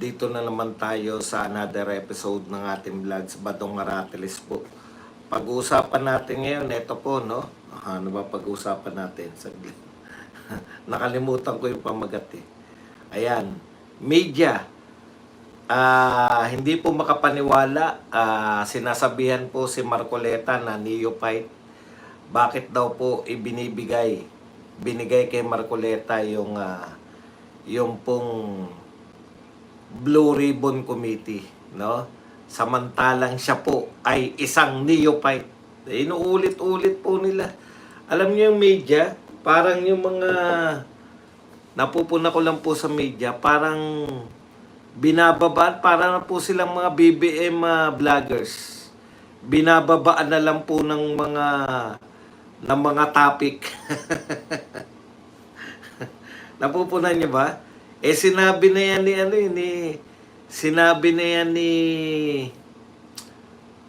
Dito na naman tayo sa another episode ng ating vlogs, Batong Aratilis po. Pag-uusapan natin ngayon, ito po, no? Ano ba pag-uusapan natin? Saglit. Nakalimutan ko yung pamagat eh. Ayan, media. Hindi po makapaniwala, sinasabihan po si Marcoleta na neophyte. Bakit daw po binigay kay Marcoleta yung pong Blue Ribbon Committee, no? Samantalang siya po ay isang neophyte. Inuulit-ulit po nila. Alam niyo yung media, parang yung mga napupuna ko lang po sa media, parang binababaan, para na po silang mga BBM vloggers. Binababaan na lang po ng mga topic. Napupunan niyo ba? Sinabi na yan sinabi na yan ni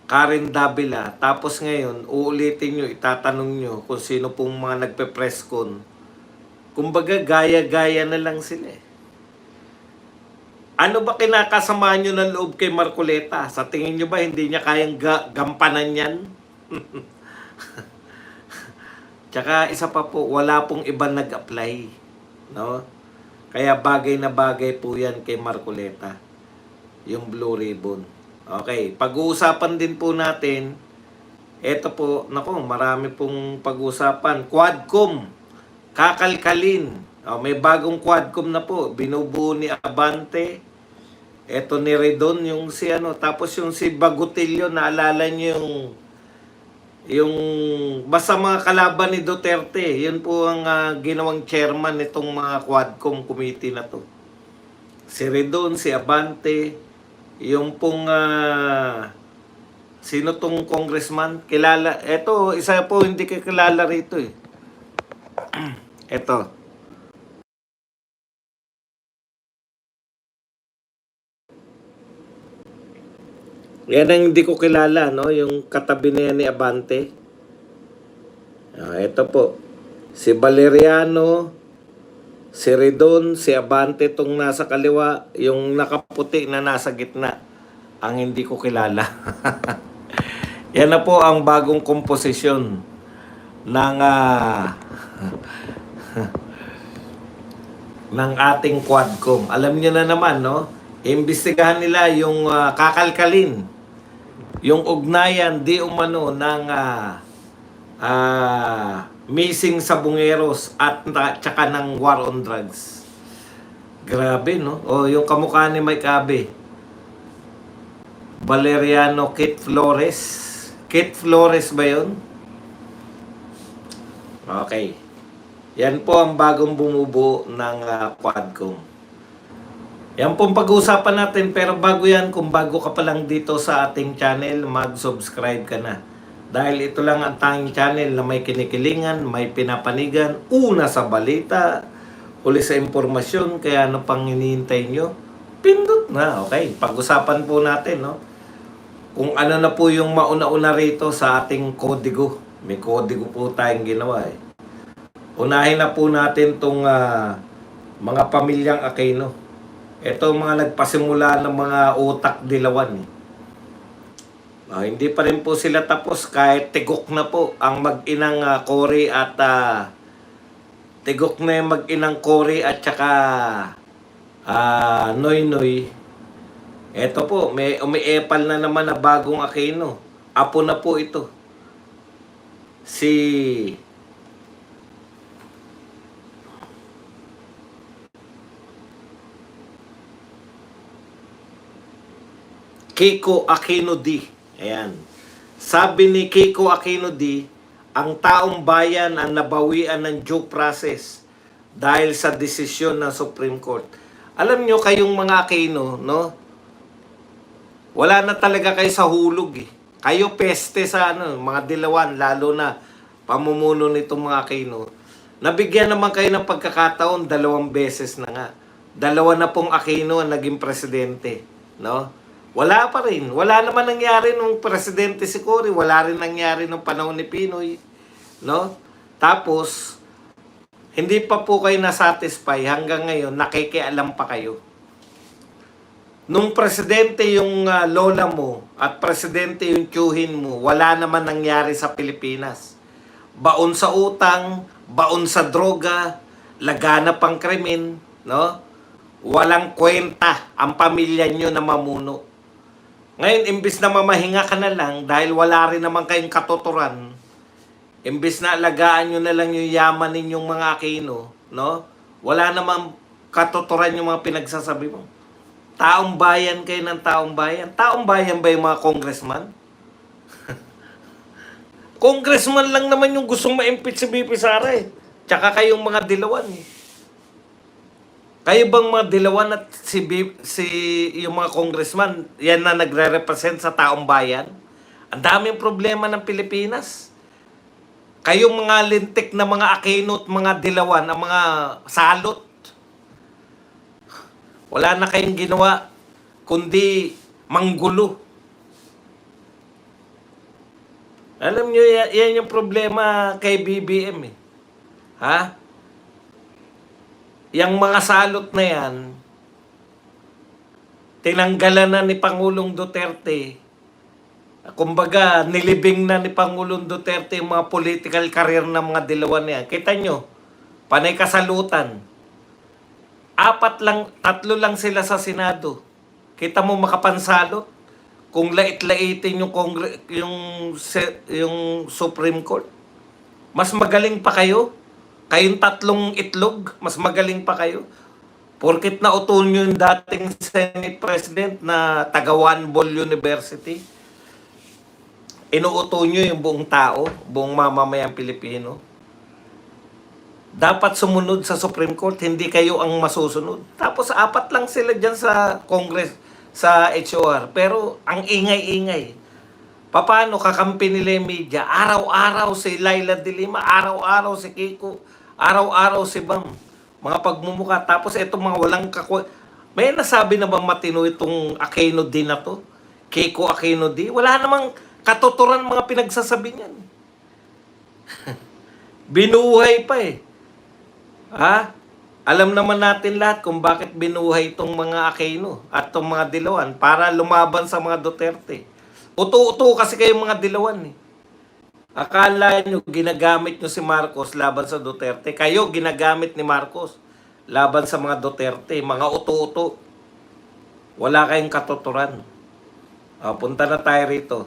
Karen Davila. Tapos ngayon, uulitin nyo, itatanong nyo kung sino pong mga nagpe-press con. Kumbaga, gaya-gaya na lang sila eh. Ano ba kinakasama nyo ng loob kay Marcoleta? Sa tingin nyo ba hindi niya kayang gampanan yan? Tsaka isa pa po, wala pong iba nag-apply. No? Kaya bagay na bagay po yan kay Marcoleta. Yung Blue Ribbon. Okay, pag-uusapan din po natin, eto po, marami pong pag-uusapan. Quadcom, kakalkalin. May bagong Quadcom na po, binubuo ni Abante. Eto ni Redon, yung tapos yung si Bagutillo, naalala niyo yung basta mga kalaban ni Duterte, yun po ang ginawang chairman nitong mga Quadcom committee na to. Si Redon, si Abante, yung pong sino tong congressman? Kilala, eto, isa po hindi kilala rito eh. Eto. Yan ang hindi ko kilala, no? Yung katabi na yan ni Abante. Ito po. Si Valeriano, si Redon, si Abante itong nasa kaliwa, yung nakaputi na nasa gitna, ang hindi ko kilala. Yan na po ang bagong komposisyon ng ng ating Quadcom. Alam niyo na naman, no? Imbestigahan nila yung kakalkalin, yung ugnayan di umano ng missing sabungeros at tsaka ng war on drugs. Grabe, no? O yung kamukha ni Mike Abe, Valeriano Kit Flores. Kit Flores ba yun? Okay. Yan po ang bagong bumubuo ng Quadcom. Yan pong pag-uusapan natin, pero bago yan, kung bago ka pa lang dito sa ating channel, mag-subscribe ka na. Dahil ito lang ang tanging channel na may kinikilingan, may pinapanigan, una sa balita, huli sa impormasyon, kaya ano pang hinihintay nyo? Pindot na, okay? Pag-usapan po natin, no? Kung ano na po yung mauna-una rito sa ating kodigo. May kodigo po tayong ginawa eh. Unahin na po natin itong mga pamilyang Aquino. Ito mga nagpasimula ng mga utak dilawan. Hindi pa rin po sila tapos kahit tigok na po ang mag-inang Cory at tigok na yung mag-inang Cory at saka Noy Noy. Ito po, may umiepal na naman na bagong Aquino. Apo na po ito. Si Kiko Aquino D. Ayan. Sabi ni Kiko Aquino D, ang taong bayan ang nabawian ng due process dahil sa desisyon ng Supreme Court. Alam nyo kayong mga Aquino, no? Wala na talaga kayo sa hulog eh. Kayo peste sa mga dilawan, lalo na pamumuno nitong mga Aquino. Nabigyan naman kayo ng pagkakataon 2 beses na nga. 2 na pong Aquino ang naging presidente, no? Wala pa rin. Wala naman nangyari nung presidente si Cory. Wala rin nangyari nung panahon ni Pinoy. No? Tapos, hindi pa po kayo nasatisfy hanggang ngayon, nakikialam pa kayo. Nung presidente yung lola mo at presidente yung tiyuhin mo, wala naman nangyari sa Pilipinas. Baon sa utang, baon sa droga, laganap ang krimen, no? Walang kwenta ang pamilya nyo na mamuno. Ngayon, imbis na mamahinga ka na lang dahil wala rin naman kayong katuturan, imbis na alagaan nyo na lang yung yaman ninyong mga Aquino, no? Wala namang katuturan yung mga pinagsasabi mo. Taong bayan kayo ng taong bayan. Taong bayan ba yung mga congressman? Congressman lang naman yung gustong ma-impeach si BP Sara eh. Tsaka kayong mga dilawan eh. Kayo bang mga dilawan at yung mga congressman, yan na nagre-represent sa taong bayan? Ang daming problema ng Pilipinas. Kayong mga lintik na mga Aquino at mga dilawan, ang mga salot, wala na kayong ginawa kundi manggulo. Alam nyo, yan yung problema kay BBM eh. Ha? Yang mga salot na yan, tinanggalan na ni Pangulong Duterte. Kumbaga, nilibing na ni Pangulong Duterte yung mga political career ng mga dilawan yan. Kita nyo, panay kasalutan. 3 lang sila sa Senado. Kita mo makapansalot kung lait-laitin yung Supreme Court. Mas magaling pa kayo. Kayong 3 itlog, mas magaling pa kayo. Porkit nauto nyo yung dating Senate President na taga One Ball University. Inuuto nyo yung buong tao, buong mamamayang Pilipino. Dapat sumunod sa Supreme Court, hindi kayo ang masusunod. Tapos 4 lang sila dyan sa Congress, sa HOR. Pero ang ingay-ingay. Paano kakampi nila yung media? Araw-araw si Laila de Lima, araw-araw si Kiko, araw-araw si Bam. Mga pagmumuka. Tapos itong mga walang may nasabi na bang matino itong Aquino D na to? Kiko Aquino D? Wala namang katuturan mga pinagsasabi niyan. Binuhay pa eh. Ha? Alam naman natin lahat kung bakit binuhay itong mga Aquino at itong mga dilawan para lumaban sa mga Duterte. Uto-uto kasi kayong mga dilawan eh. Akala nyo ginagamit nyo si Marcos laban sa Duterte. Kayo ginagamit ni Marcos laban sa mga Duterte. Mga uto-uto. Wala kayong katuturan. Punta na tayo rito.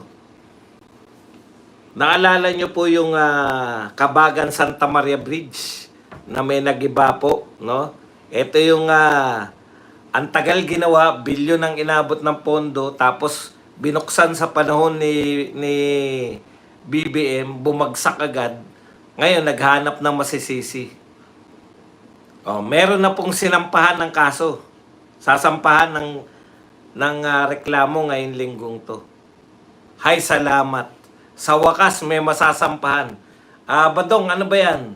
Naalala nyo po yung Kabagan Santa Maria Bridge na may nagiba po, no? Ito yung ang tagal ginawa, bilyon ang inabot ng pondo, tapos binuksan sa panahon ni BBM, bumagsak agad. Ngayon naghanap ng masisisi. Meron na pong sinampahan ng kaso. Sasampahan ng reklamo ngayong linggong to. Hay, salamat. Sa wakas may masasampahan. Badong, ano ba yan?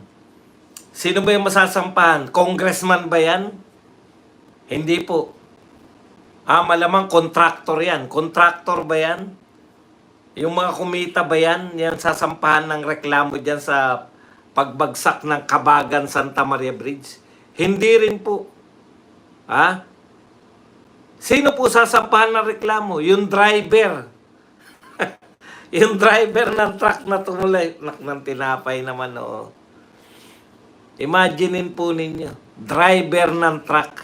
Sino ba yung masasampahan? Congressman ba yan? Hindi po. Malamang contractor yan. Contractor ba yan? Yung mga kumita ba yan? Yan sasampahan ng reklamo dyan sa pagbagsak ng Kabagan Santa Maria Bridge? Hindi rin po. Sino po sasampahan ng reklamo? Yung driver. Yung driver ng truck na tumulay. Ng tinapay naman, oo. Imaginein po ninyo, driver ng truck,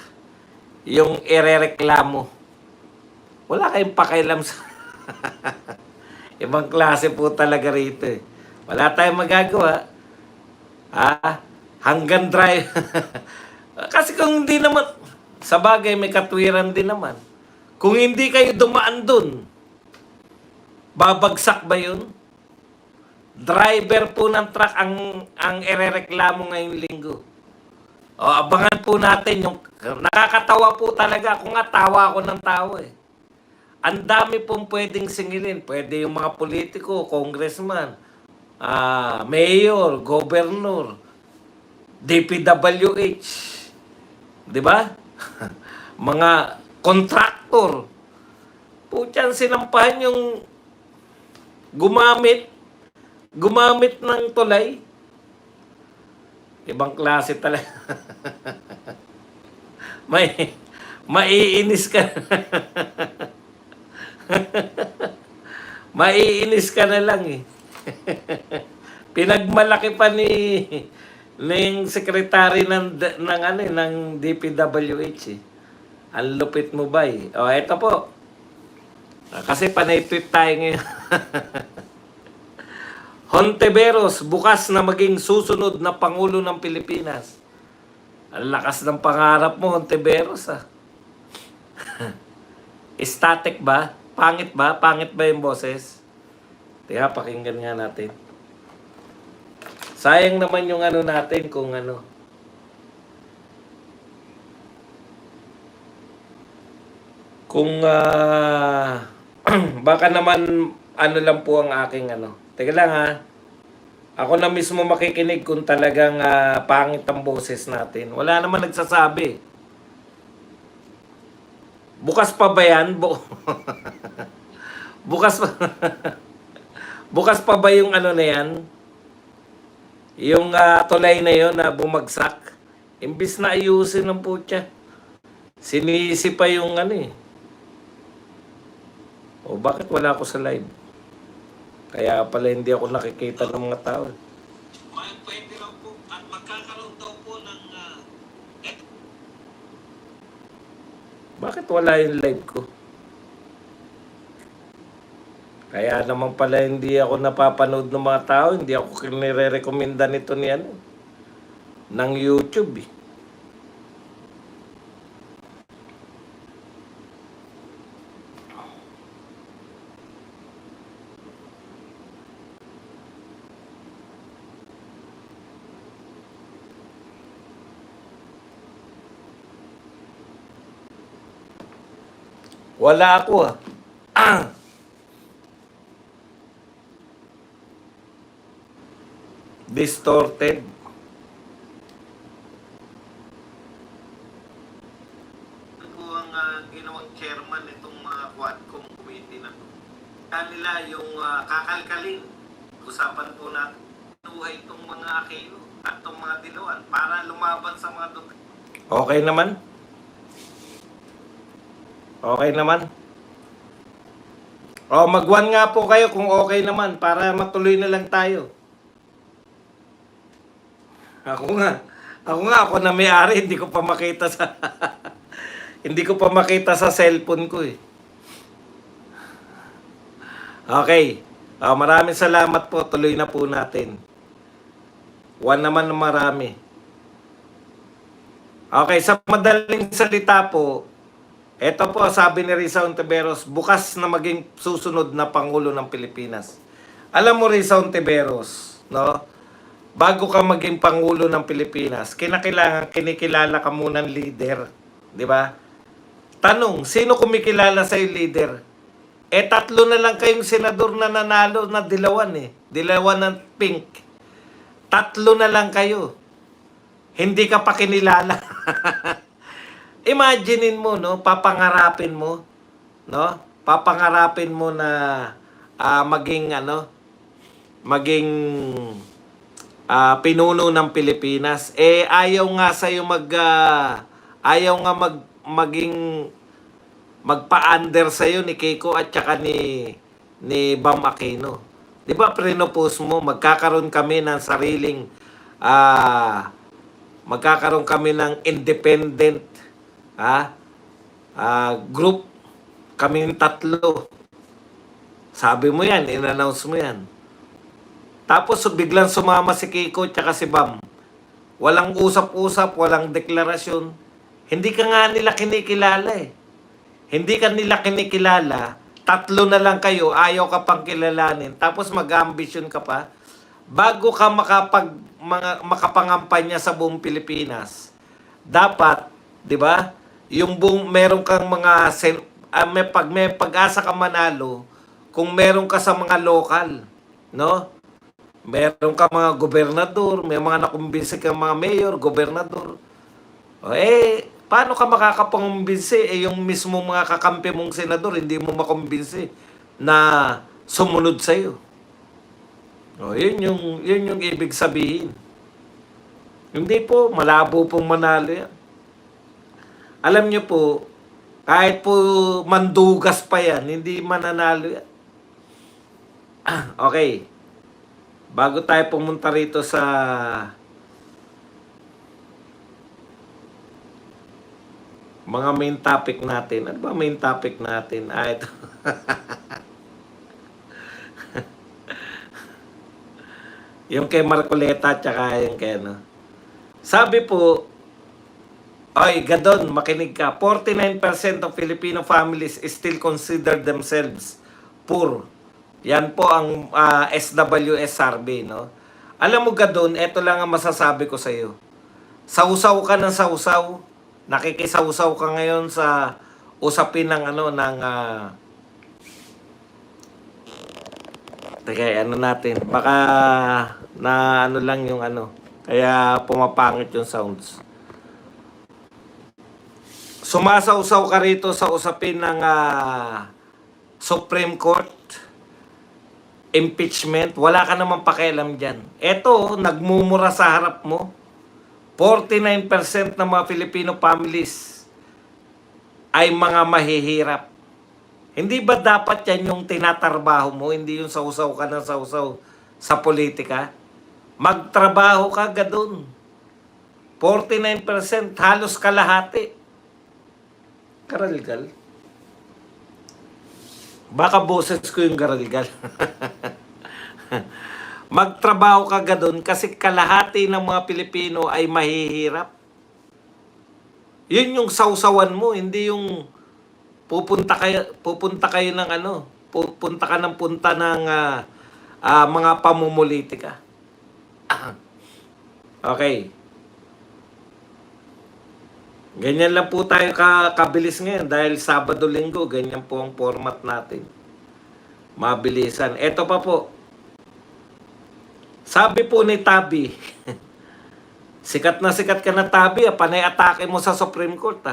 yung irereklamo. Wala kayong pakialam sa... Ibang klase po talaga rito eh. Wala tayong magagawa. Hanggang drive. Kasi kung hindi naman, sa bagay may katwiran din naman. Kung hindi kayo dumaan dun, babagsak ba yun? Driver po ng truck ang irereklamo ngayong linggo. Abangan po natin yung nakakatawa po talaga. Ako nga tawa ako ng tawa eh. Ang dami pong pwedeng singilin. Pwede yung mga politiko, congressman, mayor, governor, DPWH. Di ba? Mga contractor. Putyan, sinampahan yung gumamit ng tulay. Ibang klase talaga. Maiinis ka. Maiinis ka na lang eh. Pinagmalaki pa ng sekretary ng DPWH eh. Ang lupit mo ba eh. O, eto po. Kasi panay-tweet tayo ngayon. Hontiveros, bukas na maging susunod na Pangulo ng Pilipinas. Ang lakas ng pangarap mo, Hontiveros ah. Static ba? Pangit ba? Pangit ba yung boses? Teka, pakinggan nga natin. Sayang naman yung ano natin kung ano. Kung baka naman ano lang po ang aking ano. Teka lang ha. Ako na mismo makikinig kung talagang pangit ang boses natin. Wala naman nagsasabi. Bukas pa ba yan? Bukas pa. Bukas pa ba yung ano na yan? Yung tulay na yon na bumagsak? Imbis na ayusin ng putya. Sinisi pa yung ano eh. O bakit wala ako sa live? Kaya pala hindi ako nakikita ng mga tao. Pwede raw po at magkakaroon daw po ng bakit wala yung live ko? Kaya naman pala hindi ako napapanood ng mga tao, hindi ako nire-recommenda nito ni ano, ng YouTube eh. Wala ako ah. Distorted. Ano po ang ginawang chairman itong mga Quadcom committee na to? Kanila yung kakalkalin. Usapan po natin buhay itong mga Aquino at itong mga Dilawan para lumaban sa mga Duterte. Okay naman. Okay naman. O, mag-1 nga po kayo kung okay naman para matuloy na lang tayo. Ako na may-ari, hindi ko pa makita sa hindi ko pa makita sa cellphone ko eh. Okay. Maraming salamat po. Tuloy na po natin. 1 naman na marami. Okay, sa madaling salita po, ito po, sabi ni Risa Hontiveros, bukas na maging susunod na Pangulo ng Pilipinas. Alam mo, Risa Hontiveros, no? Bago ka maging Pangulo ng Pilipinas, kinikilala ka muna ng leader. Di ba? Tanong, sino kumikilala sa'yo leader? 3 na lang kayong senador na nanalo na Dilawan eh. Dilawan ng pink. 3 na lang kayo. Hindi ka pa kinilala. Imaginein mo, no? Papangarapin mo, no? Papangarapin mo na maging pinuno ng Pilipinas. Ayaw nga sa'yo magpa-under sa'yo ni Kiko at saka ni Bam Aquino. Di ba, pre-propose mo, magkakaroon kami ng sariling, magkakaroon kami ng independent group, kaming 3. Sabi mo yan, in-announce mo yan. Tapos biglang sumama si Kiko at si Bam. Walang usap-usap, walang deklarasyon. Hindi ka nga nila kinikilala eh. Hindi ka nila kinikilala, 3 na lang kayo, ayaw ka pang kilalanin, tapos mag-ambisyon ka pa. Bago ka makapangampanya sa buong Pilipinas, dapat, di ba, yung meron kang mga, may pag-asa ka manalo, kung meron ka sa mga lokal, no? Meron ka mga gobernador, may mga nakumbinsi kang mga mayor, gobernador. Paano ka makakapangumbinsi? Yung mismo mga kakampi mong senador, hindi mo makumbinsi na sumunod sa'yo. Yun yung ibig sabihin. Hindi po, malabo pong manalo yan. Alam nyo po, Kahit po mandugas pa yan, hindi mananalo yan. Okay. Bago tayo pumunta rito sa mga main topic natin. Ano ba main topic natin? Ito. Yung kay Marcoleta tsaka yung kay ano. Sabi po, ay, Gadon, makinig ka. 49% of Filipino families still consider themselves poor. Yan po ang SWS survey, no? Alam mo, Gadon, ito lang ang masasabi ko sa iyo. Sausaw ka ng sausaw. Nakikisausaw ka ngayon sa usapin ng teka, ano natin. Baka na ano lang yung ano. Kaya pumapangit yung sounds. Sumasausaw ka rito sa usapin ng Supreme Court, impeachment, wala ka naman pakialam dyan. Eto, nagmumura sa harap mo. 49% ng mga Filipino families ay mga mahihirap. Hindi ba dapat yan yung tinatrabaho mo, hindi yung sausaw ka ng sausaw sa politika? Magtrabaho ka, Gadon. 49%, halos kalahati. Garalgal. Baka boses ko yung garalgal. Magtrabaho ka Gadon kasi kalahati ng mga Pilipino ay mahihirap. Yun yung sausawan mo, hindi yung pupunta kayo ng ano, pupunta ka ng punta ng mga pamumulitika. Okay. Ganyan lang po tayo kabilis ngayon dahil Sabado-Linggo, ganyan po ang format natin. Mabilisan. Ito pa po. Sabi po ni Tabi, sikat ka na Tabi, panay atake mo sa Supreme Court.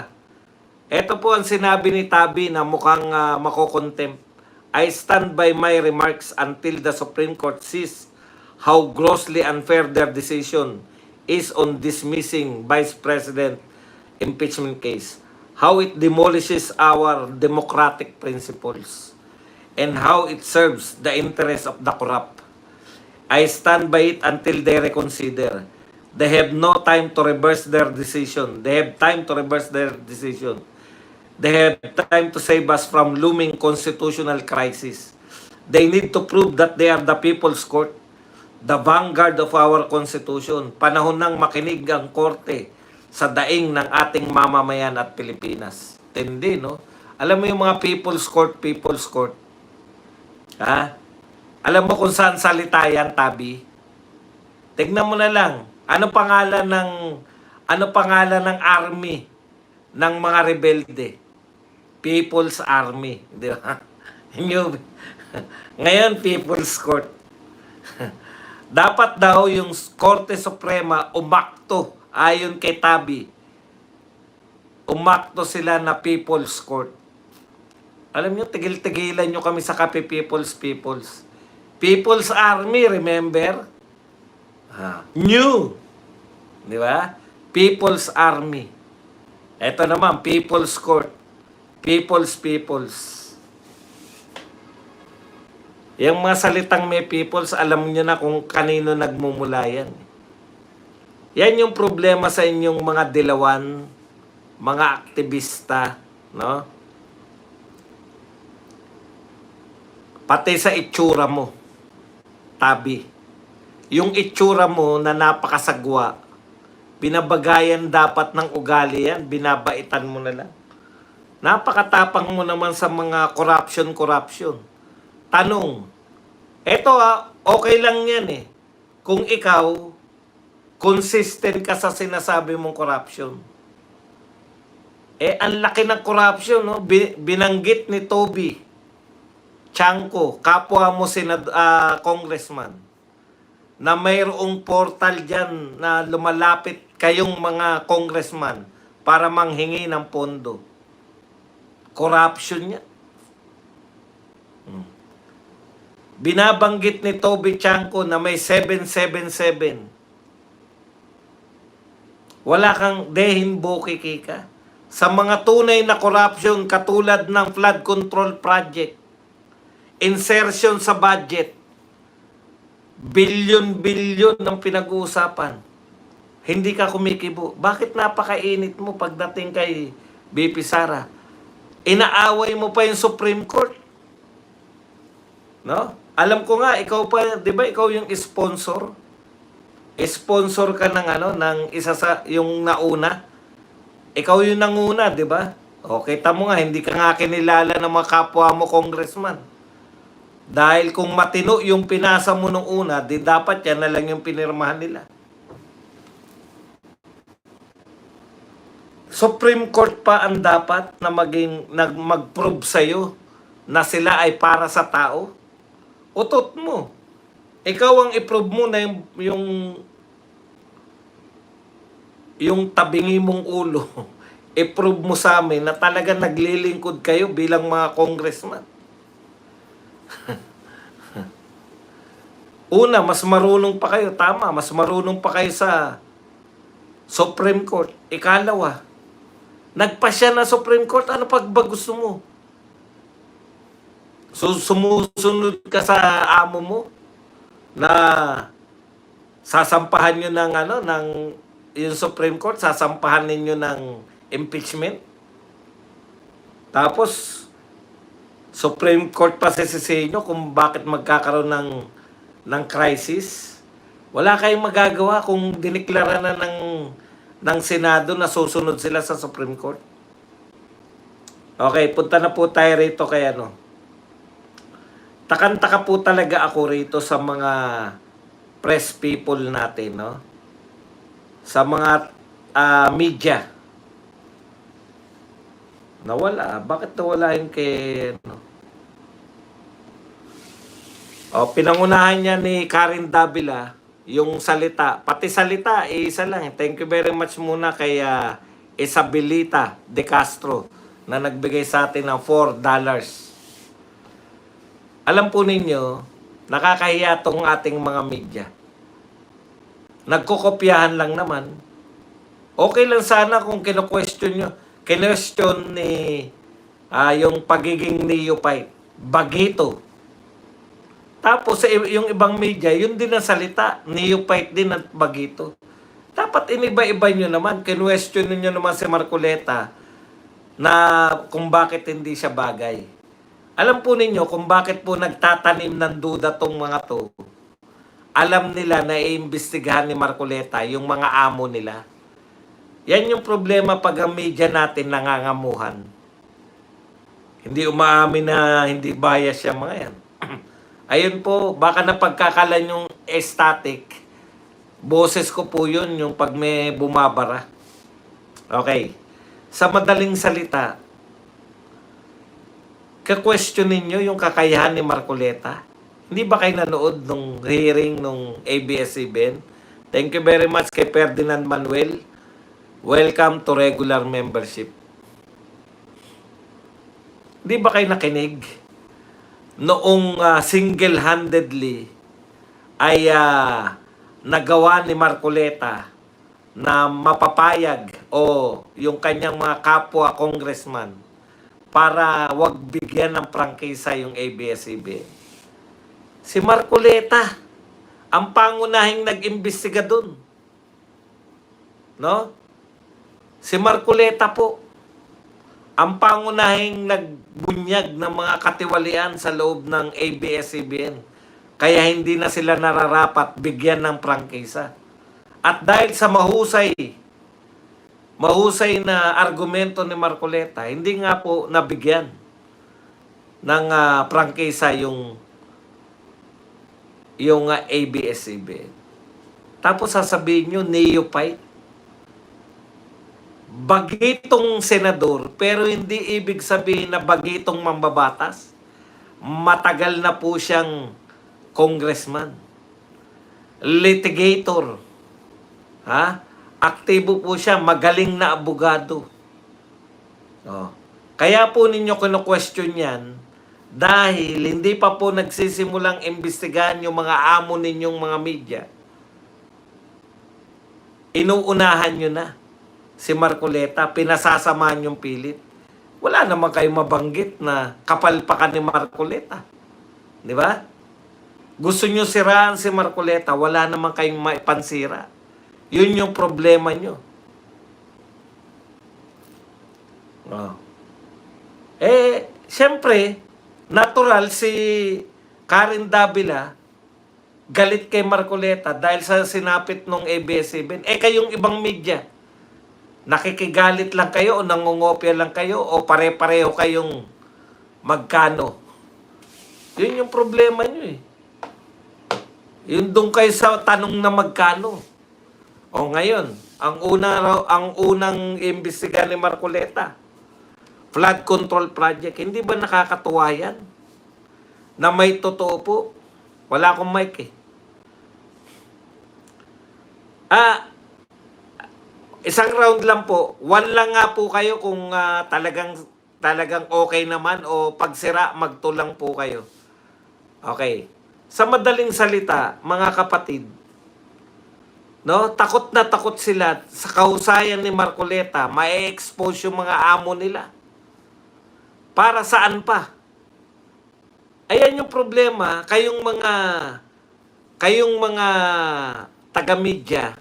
Ito po ang sinabi ni Tabi na mukhang makokontempt. I stand by my remarks until the Supreme Court sees how grossly unfair their decision is on dismissing Vice President impeachment case, how it demolishes our democratic principles, and how it serves the interests of the corrupt. I stand by it until they reconsider. They have no time to reverse their decision. They have time to reverse their decision. They have time to save us from looming constitutional crisis. They need to prove that they are the people's court, the vanguard of our constitution. Panahon nang makinig ang korte sa daing ng ating mamamayan at Pilipinas. Tindi, no? Alam mo yung mga people's court. Ha? Alam mo kung saan salita yan, Tabi? Tignan mo na lang. Ano pangalan ng army ng mga rebelde? People's Army. Di ba? Ngayon, People's Court. Dapat daw yung Korte Suprema umakto. Ayon kay Tabi, umakto sila na People's Court. Alam nyo, tigil-tigilan nyo kami sa kape People's. People's Army, remember? New. Di ba? People's Army. Ito naman, People's Court. People's. Yung mga salitang may people's, alam nyo na kung kanino nagmumula yan. Yan yung problema sa inyong mga dilawan, mga aktivista, no? Pati sa itsura mo, Tabi. Yung itsura mo na napakasagwa, binabagayan dapat ng ugali yan, binabaitan mo na lang. Napakatapang mo naman sa mga corruption. Tanong, eto okay lang yan eh. Kung ikaw, consistent ka sa sinasabi mong corruption. Ang laki ng corruption, no? Binanggit ni Toby Chanco, kapwa mo congressman, na mayroong portal dyan na lumalapit kayong mga congressman para manghingi ng pondo. Corruption niya. Binabanggit ni Toby Chanco na may 777. Wala kang dehin boki kika. sa mga tunay na corruption katulad ng flood control project, insertion sa budget, bilyon-bilyon ang pinag-uusapan. Hindi ka kumikibo. Bakit napakainit mo pagdating kay BP Sara? Inaaway mo pa yung Supreme Court. No? Alam ko nga, ikaw pa, di ba ikaw yung sponsor? Sponsor ka ng ng isa sa, yung nauna. Ikaw yung nanguna, di ba? O, kita mo nga, hindi ka nga kinilala ng mga kapwa mo congressman. Dahil kung matino yung pinasa mo nung una, di dapat yan na lang yung pinirmahan nila. Supreme Court pa ang dapat na mag-prove sa'yo na sila ay para sa tao. Utot mo. Ikaw ang i-prove mo na yung tabingi mong ulo. I-prove mo sa amin na talaga naglilingkod kayo bilang mga congressman. Una, mas marunong pa kayo. Tama, mas marunong pa kayo sa Supreme Court. Ikalawa, nagpasya na Supreme Court. Ano pag ba gusto mo? So, sumusunod ka sa amo mo na sasampahan nyo ng yung Supreme Court, sasampahan ninyo ng impeachment. Tapos, Supreme Court pa sisisihin nyo kung bakit magkakaroon ng crisis. Wala kayong magagawa kung diniklara na ng Senado na susunod sila sa Supreme Court. Okay, punta na po tayo rito kay Takan-taka po talaga ako rito sa mga press people natin, no? Sa mga media. Nawala. Bakit nawala yung kay pinangunahan niya ni Karen Davila yung salita. Pati salita, isa lang. Thank you very much muna kay Isabelita De Castro na nagbigay sa atin ng $4. Alam po ninyo, nakakahiya tong ating mga media. Nagkokopyahan lang naman. Okay lang sana kung kino-question nyo. Kino-question ni yung pagiging neophyte. Bagito. Tapos yung ibang media, yun din ang salita. Neophyte din at bagito. Dapat iniba-iba nyo naman. Kino-question nyo naman si Marcoleta na kung bakit hindi siya bagay. Alam po ninyo kung bakit po nagtatanim ng duda tong mga to. Alam nila na iimbestigahan ni Marcoleta yung mga amo nila. Yan yung problema pag ang media natin nangangamuhan. Hindi umaamin na hindi bias yung mga yan. Ayun po, baka napagkakalan yung static. Boses ko po yun, yung pag may bumabara. Okay. Sa madaling salita, ka-question ninyo yung kakayahan ni Marcoleta. Hindi ba kayo nanood nung hearing nung ABS-CBN? Thank you very much kay Ferdinand Manuel. Welcome to regular membership. Hindi ba kayo nakinig? Noong single-handedly ay nagawa ni Marcoleta na mapapayag o yung kanyang mga kapwa congressman para wag bigyan ng prangkisa yung ABS-CBN. Si Marcoleta, ang pangunahing nag-imbestiga dun. No? Si Marcoleta po, ang pangunahing nagbunyag ng mga katiwalian sa loob ng ABS-CBN. Kaya hindi na sila nararapat bigyan ng prangkisa. At dahil sa mahusay na argumento ni Marcoleta, hindi nga po nabigyan ng prangkisa yung ABS-CBN. Tapos sasabihin nyo, neophyte. Bagitong senador, pero hindi ibig sabihin na bagitong mambabatas. Matagal na po siyang congressman. Litigator. Aktibo po siya, magaling na abogado. Kaya po ninyo kino-question yan dahil hindi pa po nagsisimulang imbestigahan yung mga amo ninyong mga media. Inuunahan nyo na. si Marcoleta, pinasasamahan yung pilit. Wala naman kayong mabanggit na kapalpakan ni Marcoleta. Di ba? Gusto nyo siraan si Marcoleta, wala naman kayong maipansira. Yun yung problema nyo. Oh. Siyempre, natural si Karen Davila galit kay Marcoleta dahil sa sinapit ng ABS-CBN. Kayong ibang media, nakikigalit lang kayo o nangungopia lang kayo o pare-pareho kayong magkano. Yun yung problema nyo eh. Yun doon kayo sa tanong na magkano. O ngayon, ang unang imbestiga ni Marcoleta, flood control project. Hindi ba nakakatuwa yan? Na may totoo po. Wala akong mic eh. Isang round lang po. One lang nga po kayo kung talagang okay naman o pagsira, magtulang po kayo. Okay. Sa madaling salita, mga kapatid, no, takot na takot sila sa kahusayan ni Marcoleta, ma-expose yung mga amo nila. Para saan pa? Ayan yung problema, kayong mga taga-media,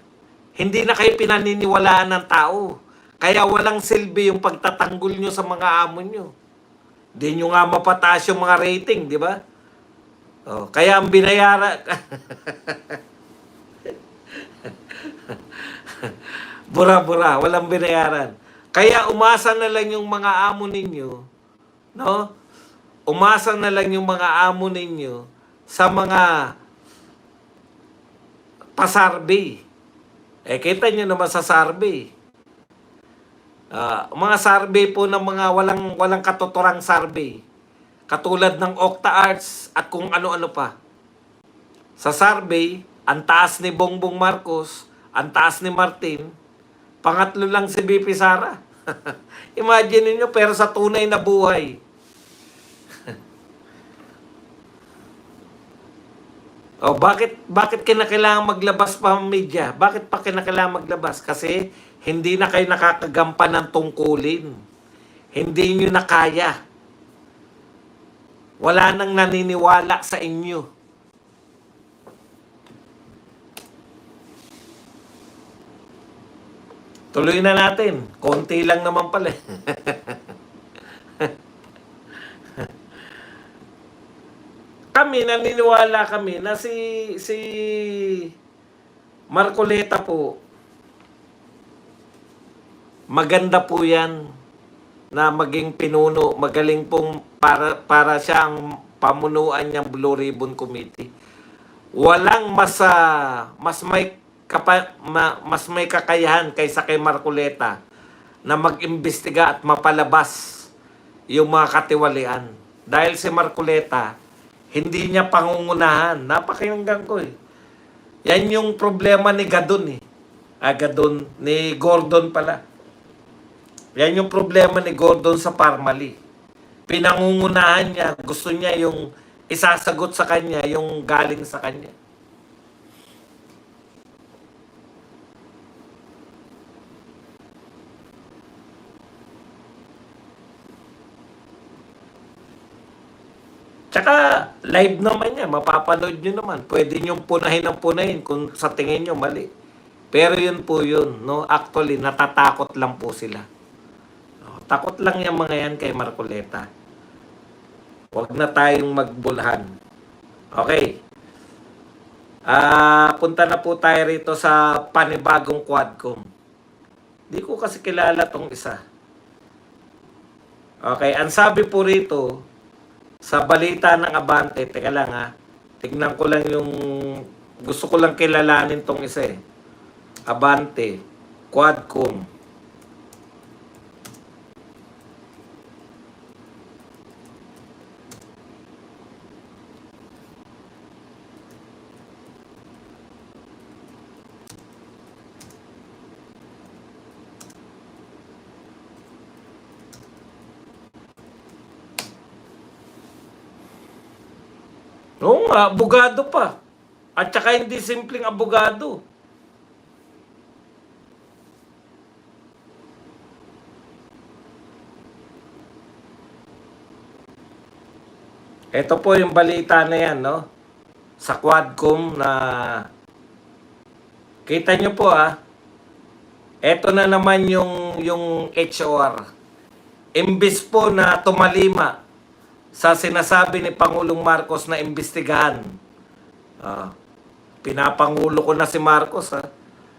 hindi na kayo pinaniniwalaan ng tao. Kaya walang silbi yung pagtatanggol nyo sa mga amo nyo. Hindi nyo nga mapataas yung mga rating, di ba? Kaya ang binayaran... Bura-bura, walang binayaran. Kaya umasa na lang yung mga amo ninyo, no? Umasa na lang yung mga amo ninyo sa mga pasarvey. Kita nyo naman sa survey. Mga survey po ng mga walang katuturang survey. Katulad ng Octa Arts at kung ano-ano pa. Sa survey, ang taas ni Bongbong Marcos, ang taas ni Martin, pangatlo lang si BP Sara. Imagine niyo pero sa tunay na buhay. Bakit kinakailangan maglabas pa ang media? Bakit pa kinakailangan maglabas? Kasi hindi na kayo nakakagampan ng tungkulin. Hindi nyo na kaya. Wala nang naniniwala sa inyo. Tuloy na natin. Konti lang naman pala. Naniniwala kami na si Marcoleta po, maganda po yan na maging pinuno, magaling pong para siyang pamunuan niyang Blue Ribbon Committee. Walang mas may kakayahan kaysa kay Marcoleta na mag-imbestiga at mapalabas yung mga katiwalian. Dahil si Marcoleta, hindi niya pangungunahan. Napakinggan ko eh. Yan yung problema ni Gadon eh. Gadon, ni Gordon pala. Yan yung problema ni Gordon sa Parmali. Pinangungunahan niya, gusto niya yung isasagot sa kanya, yung galing sa kanya. Tsaka live naman niya, mapapanood nyo naman. Pwede nyo punahin ng punahin kung sa tingin nyo mali. Pero yun po yun, no? Actually, natatakot lang po sila. Takot lang yung mga yan kay Marcoleta. Huwag na tayong magbulhan. Okay. Punta na po tayo rito sa panibagong Quadcom. Di ko kasi kilala tong isa. Okay, ang sabi po rito, sa balita ng Abante, teka lang ha, tignan ko lang yung, gusto ko lang kilalanin tong isa eh. Abante, Quadcom. Oo nga, abogado pa. At saka hindi simpleng abogado. Ito po yung balita na yan, no? Sa Quadcom na kita nyo po ito na naman yung HOR. Imbis po na tumalima sa sinasabi ni Pangulong Marcos na imbestigahan. Pinapangulo ko na si Marcos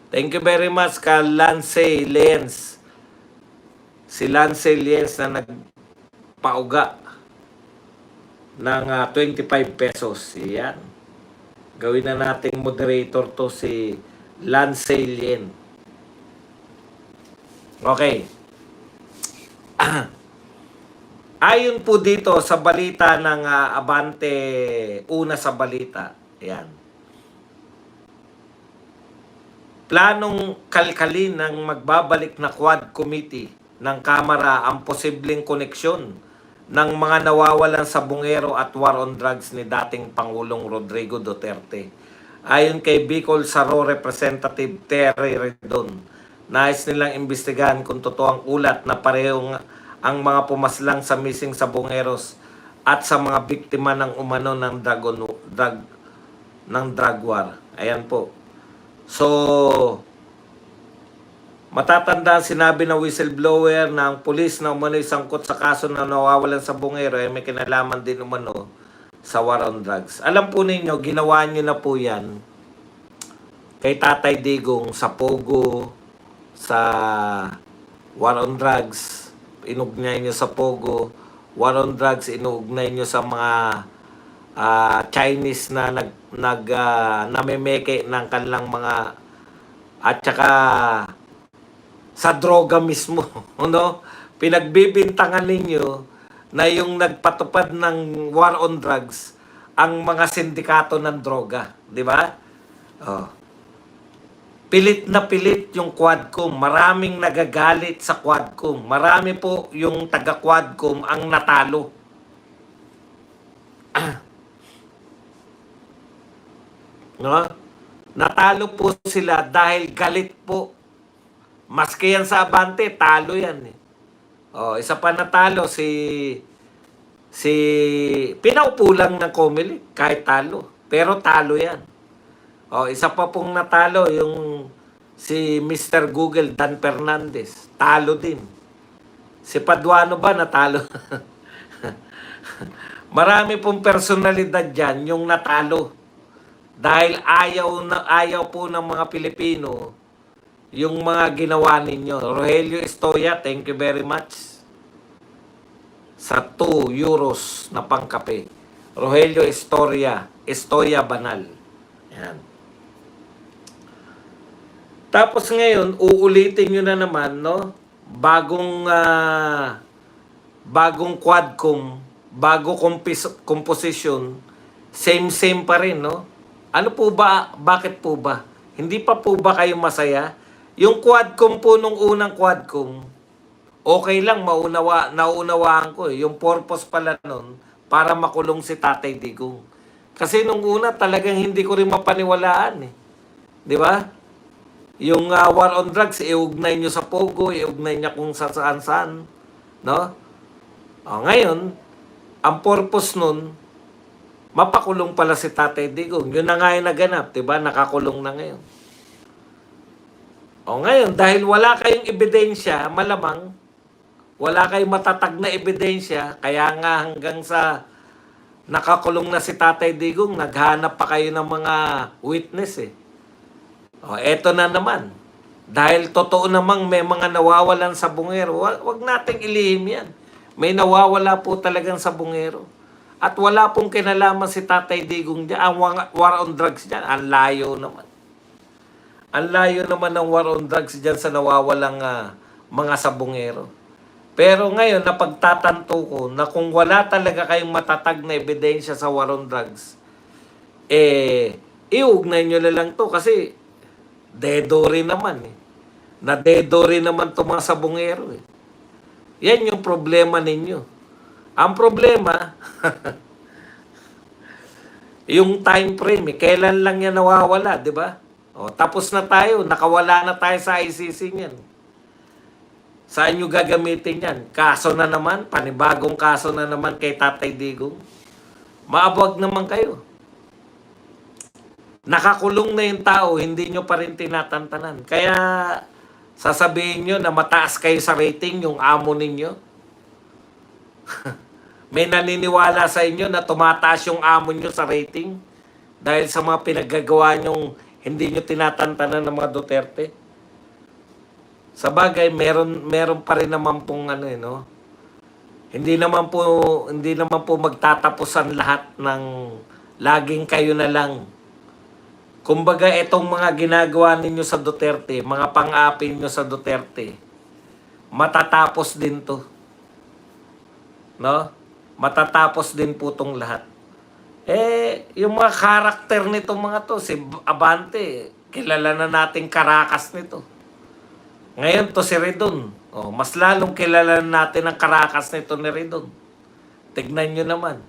Thank you very much ka Lance Lienz. Si Lance Lienz na nagpauga ng 25 pesos. Yan. Gawin na nating moderator to si Lance Lienz. Okay. Ayon po dito sa balita ng Abante, una sa balita. Yan. Planong kalkalin ng magbabalik na Quad Committee ng Kamara ang posibleng koneksyon ng mga nawawalan sa bungero at war on drugs ni dating Pangulong Rodrigo Duterte. Ayon kay Bicol Saro Representative Terry Redon, nais nilang imbestigahan kung totoo ang ulat na parehong ang mga pumaslang sa missing sa bungeros at sa mga biktima ng umano ng drug war. Ayan po. So, matatandaan sinabi ng whistleblower na ang pulis na umano'y sangkot sa kaso na nawawalan sa bungero ay may kinalaman din umano sa war on drugs. Alam po ninyo, ginawa nyo na po yan kay Tatay Digong sa Pogo, sa war on drugs, inugnay nyo sa Pogo, war on drugs, inugnay nyo sa mga Chinese na namemeke ng kanilang mga at saka sa droga mismo, no? Pinagbibintangan ninyo na yung nagpatupad ng war on drugs ang mga sindikato ng droga, di ba? Pilit na pilit yung Quadcom. Maraming nagagalit sa Quadcom. Marami po yung taga Quadcom ang natalo. No? Natalo po sila dahil galit po. Maski yan sa Abante, talo yan isa pa natalo si pinaupo lang ng Comelec kahit talo. Pero talo yan. Isa pa pong natalo yung si Mr. Google Dan Fernandez. Talo din. Si Paduano ba natalo? Marami pong personalidad dyan yung natalo. Dahil ayaw po ng mga Pilipino yung mga ginawa ninyo. Rogelio Estoya, thank you very much. Sa 2 euros na pangkape. Rogelio Estoya Banal. Yan. Tapos ngayon, uulitin nyo na naman, no? Bagong Quadcom, bago composition, same pa rin, no? Ano po ba? Bakit po ba? Hindi pa po ba kayo masaya? Yung Quadcom po nung unang Quadcom, okay lang, naunawaan ko Yung purpose pala nun, para makulong si Tatay Digong. Kasi nung una talagang hindi ko rin mapaniwalaan Di ba? Yung war on drugs, iugnay nyo sa Pogo, iugnay niya kung saan-saan. No? Ngayon, ang purpose nun, mapakulong pala si Tatay Digong. Yun na nga yung naganap, diba? Nakakulong na ngayon. Ngayon, dahil wala kayong ebidensya, malamang, wala kayong matatag na ebidensya, kaya nga hanggang sa nakakulong na si Tatay Digong, naghanap pa kayo ng mga witness eto na naman. Dahil totoo namang may mga nawawalan sa bungero, wag nating ilihim yan. May nawawala po talagang sa bungero. At wala pong kinalaman si Tatay Digong dyan. Ang war on drugs dyan, ang layo naman. Ang layo naman ng war on drugs dyan sa nawawalang mga sabungero. Pero ngayon, napagtatanto ko na kung wala talaga kayong matatag na ebidensya sa war on drugs, iugnay nyo na lang to kasi dedo rin naman Na-dedo rin naman to mga sabungero Yan yung problema ninyo. Ang problema, yung time frame, kailan lang yan nawawala, di ba? Tapos na tayo, nakawala na tayo sa ICC niyan. Saan nyo gagamitin yan? Kaso na naman, panibagong kaso na naman kay Tatay Digong. Maabwag naman kayo. Nakakulong na yung tao, hindi nyo pa rin tinatantanan. Kaya sasabihin nyo na mataas kayo sa rating yung amo ninyo. May naniniwala sa inyo na tumataas yung amo nyo sa rating dahil sa mga pinaggagawa nyong hindi nyo tinatantanan ng mga Duterte. Sa bagay, meron pa rin naman pong ano no? Hindi naman po magtatapusan lahat ng laging kayo na lang. Kumbaga, itong mga ginagawa ninyo sa Duterte, mga pang-api nyo sa Duterte, matatapos din to. No? Matatapos din po tong lahat. Yung mga karakter nitong mga to, si Abante, kilala na natin karakas nito. Ngayon to si Redon. Mas lalong kilala natin ang karakas nito ni Redon. Tignan nyo naman.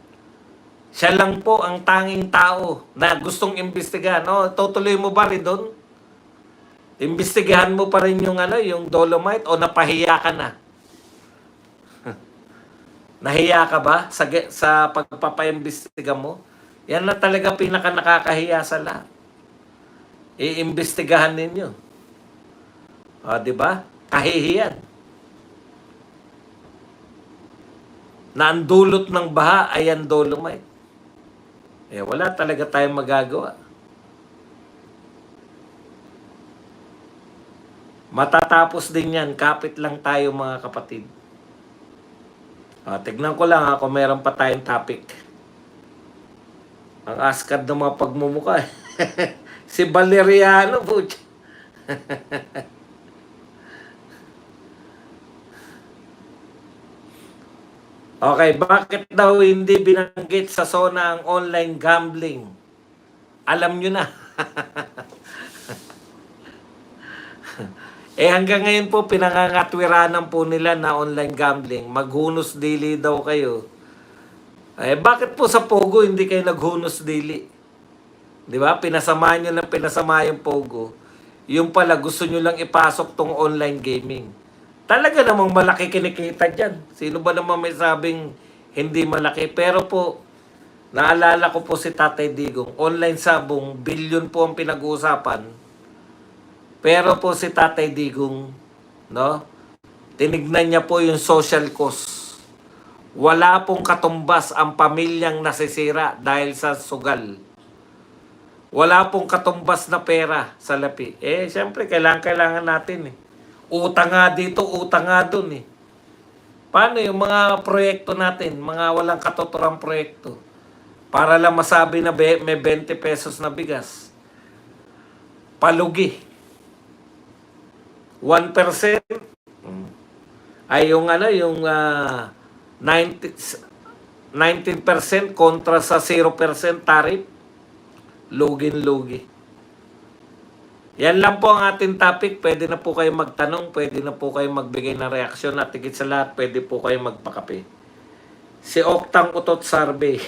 Siya lang po ang tanging tao na gustong imbestigahan. Tutuloy mo ba rin doon? Imbestigahan mo pa rin yung yung Dolomite o napahiya ka na? Nahiya ka ba sa pagpapaimbestiga mo? Yan na talaga pinaka nakakahiya sa lahat. Iimbestigahan ninyo. Di ba? Kahihiyan. Na ang dulot ng baha ay ang Dolomite. Wala talaga tayong magagawa. Matatapos din yan. Kapit lang tayo mga kapatid. Tignan ko lang kung meron pa tayong topic. Ang askad ng mga pagmumukha. Si Valeriano po. Okay, bakit daw hindi binanggit sa SONA ang online gambling? Alam nyo na. Hanggang ngayon po, pinangangatwiranan po nila na online gambling. Maghunos dili daw kayo. Bakit po sa Pogo hindi kayo naghunos dili? Di ba? Pinasama nyo na pinasama yung Pogo. Yung pala, gusto nyo lang ipasok tong online gaming. Talaga namang malaki kinikita dyan. Sino ba naman may sabing hindi malaki? Pero po, naalala ko po si Tatay Digong. Online sabong, bilyon po ang pinag-uusapan. Pero po si Tatay Digong, tinignan niya po yung social cost. Wala pong katumbas ang pamilyang nasisira dahil sa sugal. Wala pong katumbas na pera sa lapi. Siyempre, kailangan natin Utang nga dito, utang nga dun Paano yung mga proyekto natin, mga walang katotorang proyekto? Para lang masabi na may 20 pesos na bigas. Palugi. 1% ay yung 19% kontra sa 0% tariff. Lugin-lugi. Yan lang po ang ating topic. Pwede na po kayo magtanong, pwede na po kayo magbigay ng reaksyon at higit sa lahat, pwede po kayo magpakape. Si Octang Utot Sarbe.